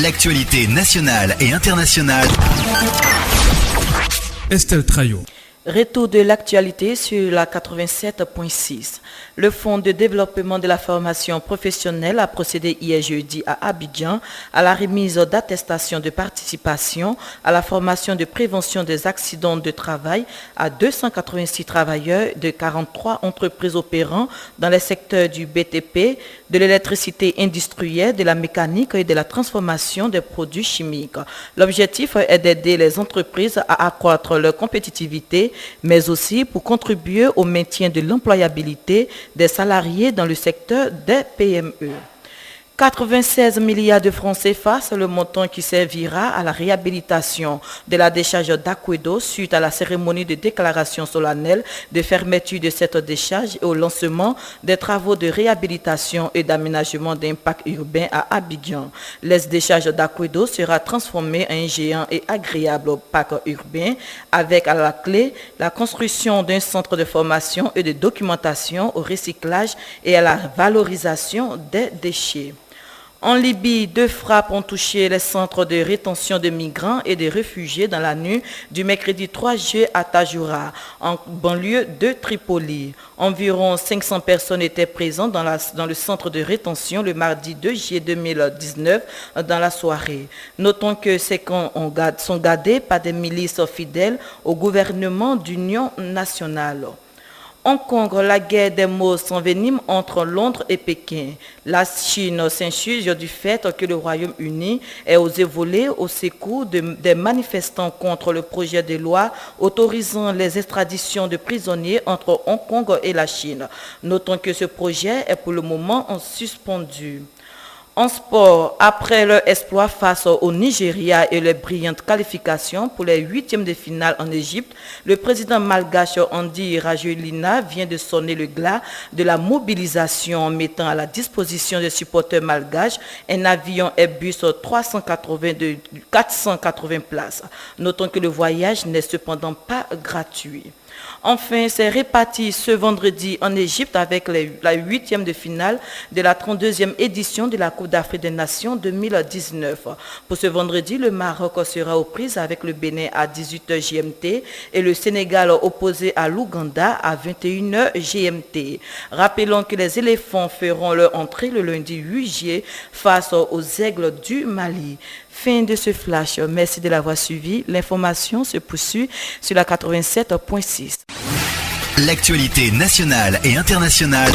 L'actualité nationale et internationale. Estelle Traillot. Retour de l'actualité sur la 87.6. Le Fonds de développement de la formation professionnelle a procédé hier jeudi à Abidjan à la remise d'attestations de participation à la formation de prévention des accidents de travail à 286 travailleurs de 43 entreprises opérant dans les secteurs du BTP, de l'électricité industrielle, de la mécanique et de la transformation des produits chimiques. L'objectif est d'aider les entreprises à accroître leur compétitivité, mais aussi pour contribuer au maintien de l'employabilité des salariés dans le secteur des PME. 96 milliards de francs CFA, c'est le montant qui servira à la réhabilitation de la décharge d'Akwedo suite à la cérémonie de déclaration solennelle de fermeture de cette décharge et au lancement des travaux de réhabilitation et d'aménagement d'impact urbain à Abidjan. L'ex-décharge d'Akwedo sera transformée en un géant et agréable parc urbain avec à la clé la construction d'un centre de formation et de documentation au recyclage et à la valorisation des déchets. En Libye, 2 frappes ont touché les centres de rétention de migrants et de réfugiés dans la nuit du mercredi 3 juillet à Tajoura, en banlieue de Tripoli. Environ 500 personnes étaient présentes dans le centre de rétention le mardi 2 juillet 2019 dans la soirée. Notons que ces camps sont gardés par des milices fidèles au gouvernement d'union nationale. Hong Kong, la guerre des mots s'envenime entre Londres et Pékin. La Chine s'insurge du fait que le Royaume-Uni ait osé voler au secours des manifestants contre le projet de loi autorisant les extraditions de prisonniers entre Hong Kong et la Chine. Notons que ce projet est pour le moment suspendu. En sport, après leur exploit face au Nigeria et les brillantes qualifications pour les 8e de finale en Égypte, le président malgache Andy Rajoelina vient de sonner le glas de la mobilisation en mettant à la disposition des supporters malgaches un avion Airbus 380 de 480 places. Notons que le voyage n'est cependant pas gratuit. Enfin, c'est réparti ce vendredi en Égypte avec la 8e de finale de la 32e édition de la Coupe d'Afrique des Nations 2019. Pour ce vendredi, le Maroc sera aux prises avec le Bénin à 18h GMT et le Sénégal opposé à l'Ouganda à 21h GMT. Rappelons que les éléphants feront leur entrée le lundi 8 juillet face aux aigles du Mali. Fin de ce flash. Merci de l'avoir suivi. L'information se poursuit sur la 87.6. L'actualité nationale et internationale.